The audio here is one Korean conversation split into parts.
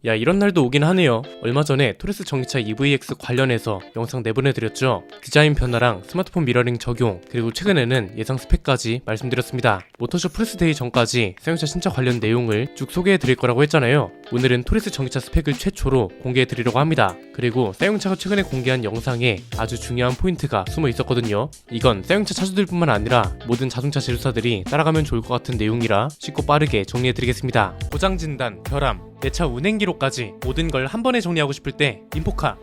야, 이런 날도 오긴 하네요. 얼마 전에 토레스 전기차 EVX 관련해서 영상 내보내드렸죠. 디자인 변화랑 스마트폰 미러링 적용, 그리고 최근에는 예상 스펙까지 말씀드렸습니다. 모터쇼 프레스데이 전까지 사용자 신차 관련 내용을 쭉 소개해드릴 거라고 했잖아요. 오늘은 토레스 전기차 스펙을 최초로 공개해드리려고 합니다. 그리고 사용자가 최근에 공개한 영상에 아주 중요한 포인트가 숨어 있었거든요. 이건 사용자 차주들뿐만 아니라 모든 자동차 제조사들이 따라가면 좋을 것 같은 내용이라 쉽고 빠르게 정리해드리겠습니다. 고장 진단, 결함, 내 차 운행 기록까지 모든 걸 한 번에 정리하고 싶을 때 인포카.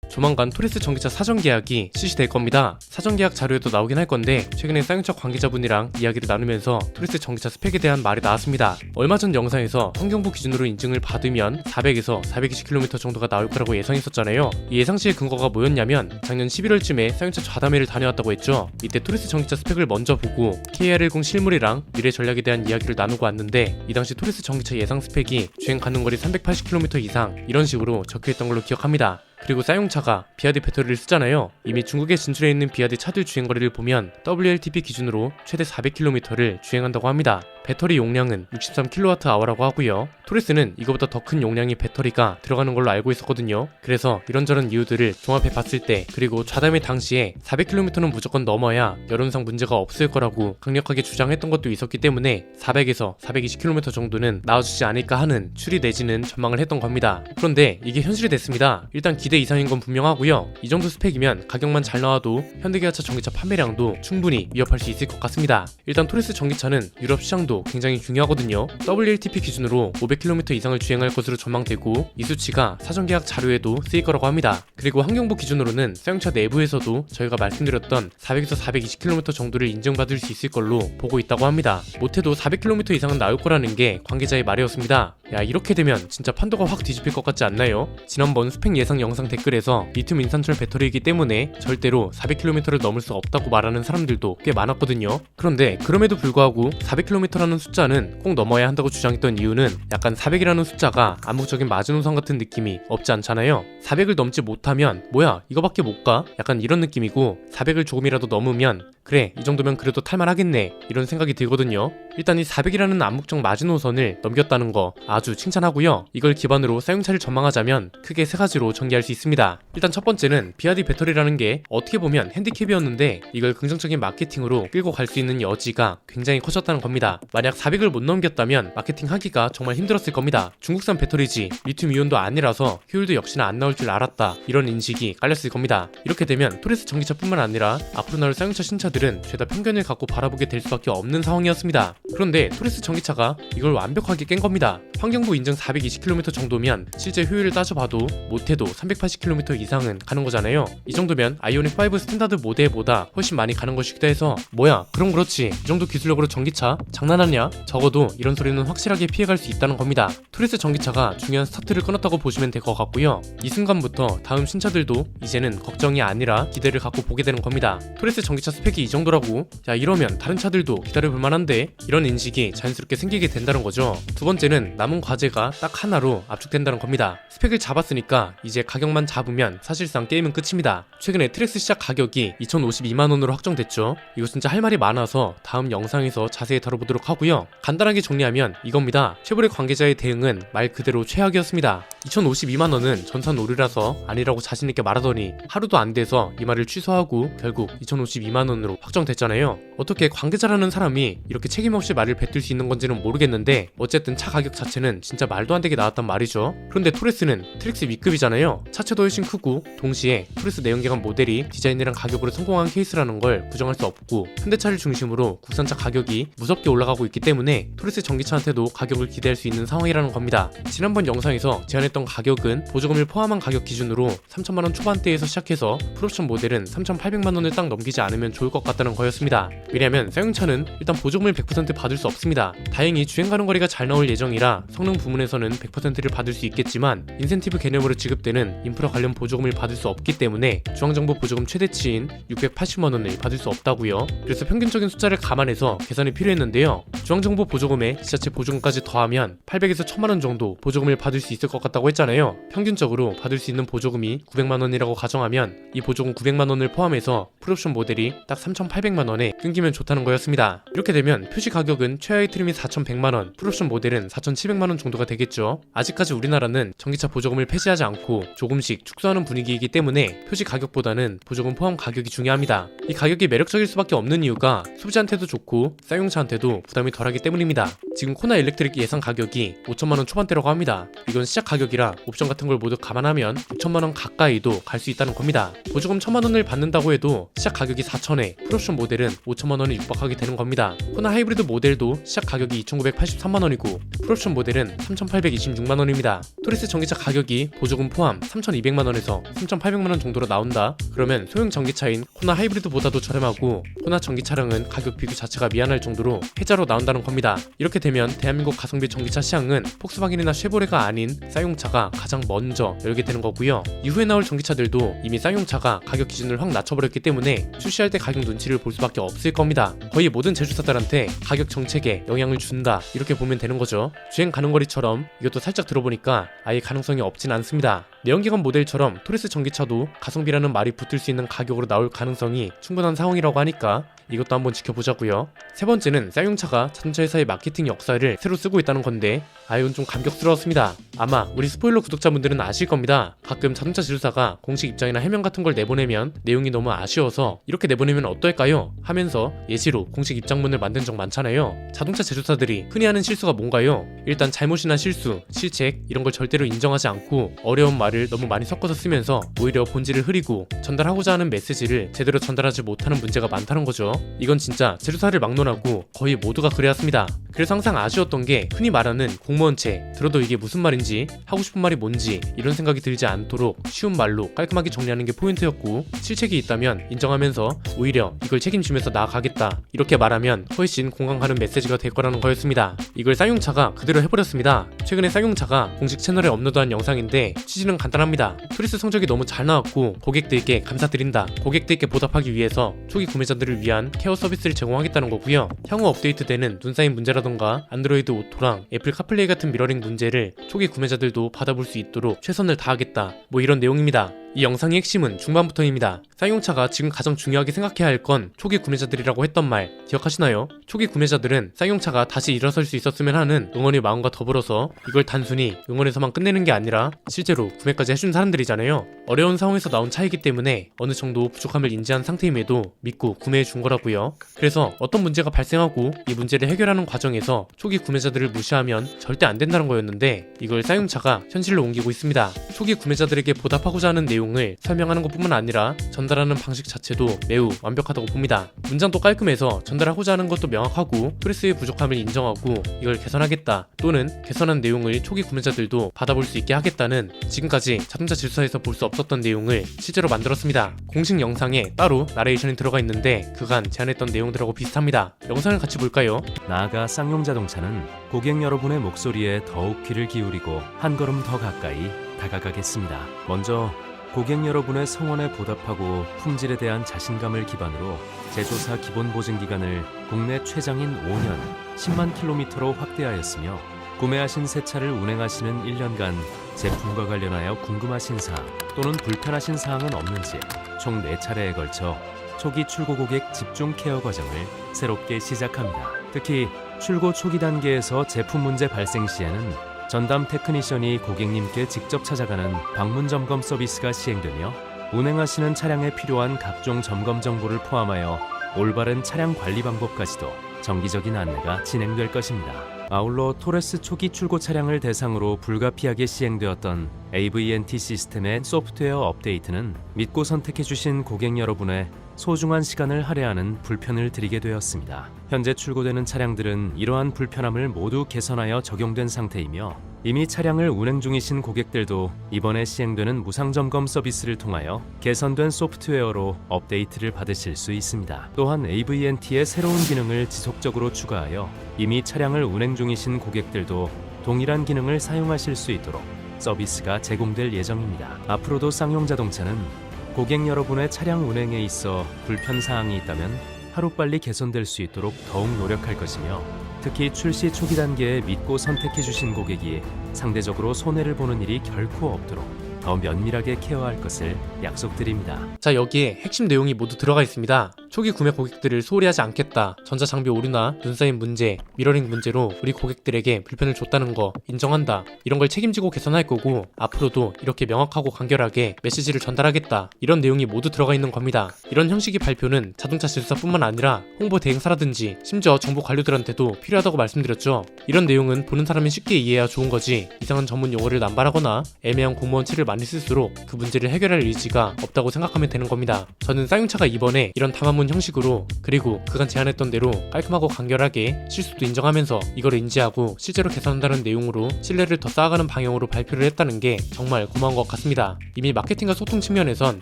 조만간 토레스 전기차 사전 계약이 실시될 겁니다. 사전 계약 자료에도 나오긴 할 건데 최근에 사용자 관계자분이랑 이야기를 나누면서 토레스 전기차 스펙에 대한 말이 나왔습니다. 얼마 전 영상에서 환경부 기준으로 인증을 받으면 400에서 420km 정도가 나올 거라고 예상했었잖아요. 이 예상치의 근거가 뭐였냐면 작년 11월쯤에 사용자 좌담회를 다녀왔다고 했죠. 이때 토레스 전기차 스펙을 먼저 보고 KR10 실물이랑 미래 전략에 대한 이야기를 나누고 왔는데 이 당시 토레스 전기차 예상 스펙이 주행 가능 거리 380km 이상 이런 식으로 적혀있던 걸로 기억합니다. 그리고 사용차가 비아디 배터리를 쓰잖아요. 이미 중국에 진출해 있는 비아디 차들 주행거리를 보면 WLTP 기준으로 최대 400km를 주행한다고 합니다. 배터리 용량은 63kWh라고 하고요. 토레스는 이거보다 더 큰 용량의 배터리가 들어가는 걸로 알고 있었거든요. 그래서 이런저런 이유들을 종합해 봤을 때, 그리고 좌담회 당시에 400km는 무조건 넘어야 여론상 문제가 없을 거라고 강력하게 주장했던 것도 있었기 때문에 400에서 420km 정도는 나와주지 않을까 하는 추리 내지는 전망을 했던 겁니다. 그런데 이게 현실이 됐습니다. 일단 기대 이상인 건 분명하고요. 이 정도 스펙이면 가격만 잘 나와도 현대기아차 전기차 판매량도 충분히 위협할 수 있을 것 같습니다. 일단 토레스 전기차는 유럽 시장도 굉장히 중요하거든요. WLTP 기준으로 500km 이상을 주행할 것으로 전망되고 이 수치가 사전 계약 자료에도 쓰일 거라고 합니다. 그리고 환경부 기준으로는 사용차 내부에서도 저희가 말씀드렸던 400에서 420km 정도를 인증받을 수 있을 걸로 보고 있다고 합니다. 못해도 400km 이상은 나올 거라는 게 관계자의 말이었습니다. 야, 이렇게 되면 진짜 판도가 확 뒤집힐 것 같지 않나요? 지난번 스펙 예상 영상 댓글에서 리튬 인산철 배터리이기 때문에 절대로 400km를 넘을 수 없다고 말하는 사람들도 꽤 많았거든요. 그런데 그럼에도 불구하고 400km라는 숫자는 꼭 넘어야 한다고 주장했던 이유는 약간 400이라는 숫자가 암묵적인 마지노선 같은 느낌이 없지 않잖아요. 400을 넘지 못하면 뭐야 이거밖에 못 가? 약간 이런 느낌이고 400을 조금이라도 넘으면 그래 이 정도면 그래도 탈만하겠네 이런 생각이 들거든요. 일단 이 400이라는 암묵적 마지노선을 넘겼다는 거 아주 칭찬하고요. 이걸 기반으로 사용차를 전망하자면 크게 세 가지로 전개할 수 있습니다. 일단 첫 번째는 비아디 배터리라는 게 어떻게 보면 핸디캡이었는데 이걸 긍정적인 마케팅으로 끌고 갈 수 있는 여지가 굉장히 커졌다는 겁니다. 만약 400을 못 넘겼다면 마케팅 하기가 정말 힘들었을 겁니다. 중국산 배터리지 리튬 이온도 아니라서 효율도 역시나 안 나올 줄 알았다 이런 인식이 깔렸을 겁니다. 이렇게 되면 토레스 전기차뿐만 아니라 앞으로 나올 사용차 신차들은 죄다 편견을 갖고 바라보게 될 수밖에 없는 상황이었습니다. 그런데 토레스 전기차가 이걸 완벽하게 깬 겁니다. 환경부 인증 420km 정도면 실제 효율을 따져봐도 못해도 380km 이상은 가는 거잖아요. 이 정도면 아이오닉 5 스탠다드 모델보다 훨씬 많이 가는 것이기도 해서 뭐야 그럼 그렇지 이 정도 기술력으로 전기차 장난하냐? 적어도 이런 소리는 확실하게 피해갈 수 있다는 겁니다. 토레스 전기차가 중요한 스타트를 끊었다고 보시면 될 것 같고요. 이 순간부터 다음 신차들도 이제는 걱정이 아니라 기대를 갖고 보게 되는 겁니다. 토레스 전기차 스펙이 이 정도라고? 야 이러면 다른 차들도 기다려볼 만한데? 이런 인식이 자연스럽게 생기게 된다는 거죠. 두 번째는 남은 과제가 딱 하나로 압축된다는 겁니다. 스펙을 잡았으니까 이제 가격만 잡으면 사실상 게임은 끝입니다. 최근에 트랙스 시작 가격이 2052만원으로 확정됐죠. 이거 진짜 할 말이 많아서 다음 영상에서 자세히 다뤄보도록 하고요. 간단하게 정리하면 이겁니다. 쉐보레 관계자의 대응은 말 그대로 최악이었습니다. 2052만원은 전산 오류라서 아니라고 자신있게 말하더니 하루도 안 돼서 이 말을 취소하고 결국 2052만원으로 확정됐잖아요. 어떻게 관계자라는 사람이 이렇게 책임없이 말을 뱉을 수 있는 건지는 모르겠는데 어쨌든 차 가격 자체는 진짜 말도 안 되게 나왔단 말이죠. 그런데 토레스는 트랙스 위급이잖아요. 차체도 훨씬 크고 동시에 토레스 내연기관 모델이 디자인이랑 가격으로 성공한 케이스라는 걸 부정할 수 없고 현대차를 중심으로 국산차 가격이 무섭게 올라가고 있기 때문에 토레스 전기차한테도 가격을 기대할 수 있는 상황이라는 겁니다. 지난번 영상에서 제안했던 가격은 보조금을 포함한 가격 기준으로 3천만원 초반대에서 시작해서 풀옵션 모델은 3,800만원을 딱 넘기지 않으면 좋을 것 같다는 거였습니다. 왜냐면 사용차는 일단 보조금을 100% 받을 수 없습니다. 다행히 주행 가능 거리가 잘 나올 예정이라 성능 부문에서는 100%를 받을 수 있겠지만 인센티브 개념으로 지급되는 인프라 관련 보조금을 받을 수 없기 때문에 중앙정보 보조금 최대치인 680만원을 받을 수 없다고요. 그래서 평균적인 숫자를 감안해서 계산이 필요했는데요. 중앙정보 보조금에 지자체 보조금까지 더하면 800에서 1000만원 정도 보조금을 받을 수 있을 것 같다고 받았다고 했잖아요. 평균적으로 받을 수 있는 보조금이 900만원이라고 가정하면 이 보조금 900만원을 포함해서 풀옵션 모델이 딱 3,800만원에 끊기면 좋다는 거였습니다. 이렇게 되면 표시 가격은 최하위 트림이 4,100만원, 풀옵션 모델은 4,700만원 정도가 되겠죠. 아직까지 우리나라는 전기차 보조금을 폐지하지 않고 조금씩 축소하는 분위기이기 때문에 표시 가격보다는 보조금 포함 가격이 중요합니다. 이 가격이 매력적일 수밖에 없는 이유가 소비자한테도 좋고 쌍용차한테도 부담이 덜하기 때문입니다. 지금 코나 일렉트릭 예상 가격이 5천만원 초반대라고 합니다. 이건 시작 가격이라 옵션 같은 걸 모두 감안하면 6천만원 가까이도 갈 수 있다는 겁니다. 보조금 1,000만원을 받는다고 해도 시작 가격이 4천에 풀옵션 모델은 5천만원에 육박하게 되는 겁니다. 코나 하이브리드 모델도 시작 가격이 2,983만원이고 풀옵션 모델은 3,826만원입니다. 토리스 전기차 가격이 보조금 포함 3,200만원에서 3,800만원 정도로 나온다? 그러면 소형 전기차인 코나 하이브리드보다도 저렴하고 코나 전기 차량은 가격 비교 자체가 미안할 정도로 혜자로 나온다는 겁니다. 이렇게 되면 대한민국 가성비 전기차 시장은 폭스바겐이나 쉐보레가 아닌 쌍용차가 가장 먼저 열게 되는 거고요. 이후에 나올 전기차들도 이미 쌍용차가 가격 기준을 확 낮춰버렸기 때문에 출시할 때 가격 눈치를 볼 수밖에 없을 겁니다. 거의 모든 제조사들한테 가격 정책에 영향을 준다 이렇게 보면 되는 거죠. 주행 가는 거리처럼 이것도 살짝 들어보니까 아예 가능성이 없진 않습니다. 내연기관 모델처럼 토리스 전기차도 가성비라는 말이 붙을 수 있는 가격으로 나올 가능성이 충분한 상황이라고 하니까 이것도 한번 지켜보자고요. 세 번째는 쌍용차가 자동차 회사의 마케팅 역사를 새로 쓰고 있다는 건데 이건 좀 감격스러웠습니다. 아마 우리 스포일러 구독자분들은 아실 겁니다. 가끔 자동차 제조사가 공식 입장이나 해명 같은 걸 내보내면 내용이 너무 아쉬워서 이렇게 내보내면 어떨까요? 하면서 예시로 공식 입장문을 만든 적 많잖아요. 자동차 제조사들이 흔히 하는 실수가 뭔가요? 일단 잘못이나 실수, 실책 이런 걸 절대로 인정하지 않고 어려운 말을 너무 많이 섞어서 쓰면서 오히려 본질을 흐리고 전달하고자 하는 메시지를 제대로 전달하지 못하는 문제가 많다는 거죠. 이건 진짜 제조사를 막론하고 거의 모두가 그래왔습니다. 그래서 항상 아쉬웠던 게 흔히 말하는 공무원체, 들어도 이게 무슨 말인지 하고 싶은 말이 뭔지 이런 생각이 들지 않도록 쉬운 말로 깔끔하게 정리하는 게 포인트였고, 실책이 있다면 인정하면서 오히려 이걸 책임지면서 나아가겠다 이렇게 말하면 훨씬 공감 가는 메시지가 될 거라는 거였습니다. 이걸 쌍용차가 그대로 해버렸습니다. 최근에 쌍용차가 공식 채널에 업로드한 영상인데 취지는 간단합니다. 토리스 성적이 너무 잘 나왔고 고객들께 감사드린다, 고객들께 보답하기 위해서 초기 구매자들을 위한 케어 서비스를 제공하겠다는 거고요. 향후 업데이트되는 눈 쌓인 문제라던가 안드로이드 오토랑 애플 카플레이 같은 미러링 문제를 초기 구매자들도 받아볼 수 있도록 최선을 다하겠다, 뭐 이런 내용입니다. 이 영상의 핵심은 중반부터입니다. 쌍용차가 지금 가장 중요하게 생각해야 할 건 초기 구매자들이라고 했던 말 기억하시나요? 초기 구매자들은 쌍용차가 다시 일어설 수 있었으면 하는 응원의 마음과 더불어서 이걸 단순히 응원에서만 끝내는 게 아니라 실제로 구매까지 해준 사람들이잖아요. 어려운 상황에서 나온 차이기 때문에 어느 정도 부족함을 인지한 상태임에도 믿고 구매해 준 거라고요. 그래서 어떤 문제가 발생하고 이 문제를 해결하는 과정에서 초기 구매자들을 무시하면 절대 안 된다는 거였는데 이걸 쌍용차가 현실로 옮기고 있습니다. 초기 구매자들에게 보답하고자 하는 내용을 설명하는 것뿐만 아니라 전달하는 방식 자체도 매우 완벽하다고 봅니다. 문장도 깔끔해서 전달하고자 하는 것도 명확하고 토리스의 부족함을 인정하고 이걸 개선하겠다 또는 개선한 내용을 초기 구매자들도 받아볼 수 있게 하겠다는 지금까지 자동차 제조사에서 볼 수 없었던 내용을 실제로 만들었습니다. 공식 영상에 따로 나레이션이 들어가 있는데 그간 제안했던 내용들하고 비슷합니다. 영상을 같이 볼까요? 나아가 쌍용자동차는 고객 여러분의 목소리에 더욱 귀를 기울이고 한 걸음 더 가까이 다가가겠습니다. 먼저 고객 여러분의 성원에 보답하고 품질에 대한 자신감을 기반으로 제조사 기본 보증 기간을 국내 최장인 5년 10만 킬로미터로 확대하였으며, 구매하신 새 차를 운행하시는 1년간 제품과 관련하여 궁금하신 사항 또는 불편하신 사항은 없는지 총 4차례에 걸쳐 초기 출고 고객 집중 케어 과정을 새롭게 시작합니다. 특히 출고 초기 단계에서 제품 문제 발생 시에는 전담 테크니션이 고객님께 직접 찾아가는 방문 점검 서비스가 시행되며, 운행하시는 차량에 필요한 각종 점검 정보를 포함하여 올바른 차량 관리 방법까지도 정기적인 안내가 진행될 것입니다. 아울러 토레스 초기 출고 차량을 대상으로 불가피하게 시행되었던 AVNT 시스템의 소프트웨어 업데이트는 믿고 선택해주신 고객 여러분의 소중한 시간을 할애하는 불편을 드리게 되었습니다. 현재 출고되는 차량들은 이러한 불편함을 모두 개선하여 적용된 상태이며, 이미 차량을 운행 중이신 고객들도 이번에 시행되는 무상점검 서비스를 통하여 개선된 소프트웨어로 업데이트를 받으실 수 있습니다. 또한 AVNT의 새로운 기능을 지속적으로 추가하여 이미 차량을 운행 중이신 고객들도 동일한 기능을 사용하실 수 있도록 서비스가 제공될 예정입니다. 앞으로도 쌍용자동차는 고객 여러분의 차량 운행에 있어 불편사항이 있다면 하루빨리 개선될 수 있도록 더욱 노력할 것이며 특히 출시 초기 단계에 믿고 선택해 주신 고객이 상대적으로 손해를 보는 일이 결코 없도록 더 면밀하게 케어할 것을 약속드립니다. 자, 여기에 핵심 내용이 모두 들어가 있습니다. 초기 구매 고객들을 소홀히 하지 않겠다. 전자장비 오류나 눈 쌓임 문제, 미러링 문제로 우리 고객들에게 불편을 줬다는 거 인정한다. 이런 걸 책임지고 개선할 거고 앞으로도 이렇게 명확하고 간결하게 메시지를 전달하겠다. 이런 내용이 모두 들어가 있는 겁니다. 이런 형식의 발표는 자동차 질서뿐만 아니라 홍보 대행사라든지 심지어 정부 관료들한테도 필요하다고 말씀드렸죠. 이런 내용은 보는 사람이 쉽게 이해해야 좋은 거지 이상한 전문 용어를 남발하거나 애매한 공무원 치를 많이 쓸수록 그 문제를 해결할 의지가 없다고 생각하면 되는 겁니다. 저는 쌍용차가 이번에 이런 담화문 형식으로 그리고 그간 제안했던 대로 깔끔하고 간결하게 실수도 인정하면서 이걸 인지하고 실제로 개선한다는 내용으로 신뢰를 더 쌓아가는 방향으로 발표를 했다는 게 정말 고마운 것 같습니다. 이미 마케팅과 소통 측면에선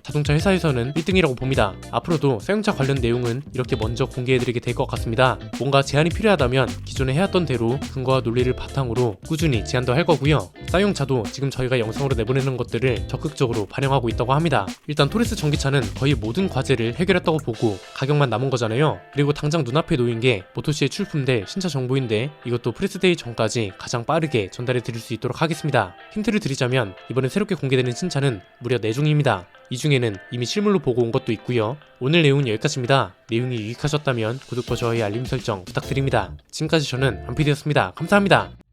자동차 회사에서는 1등이라고 봅니다. 앞으로도 쌍용차 관련 내용은 이렇게 먼저 공개해드리게 될 것 같습니다. 뭔가 제안이 필요하다면 기존에 해왔던 대로 근거와 논리를 바탕으로 꾸준히 제안도 할 거고요. 쌍용차도 지금 저희가 영상으로 내보내는 것들을 적극적으로 반영하고 있다고 합니다. 일단 토레스 전기차는 거의 모든 과제를 해결했다고 보고 가격만 남은 거잖아요. 그리고 당장 눈앞에 놓인 게 모토시에 출품될 신차 정보인데 이것도 프레스데이 전까지 가장 빠르게 전달해 드릴 수 있도록 하겠습니다. 힌트를 드리자면 이번에 새롭게 공개되는 신차는 무려 4종입니다. 이 중에는 이미 실물로 보고 온 것도 있고요. 오늘 내용은 여기까지입니다. 내용이 유익하셨다면 구독과 좋아요 알림 설정 부탁드립니다. 지금까지 저는 안피디였습니다. 감사합니다.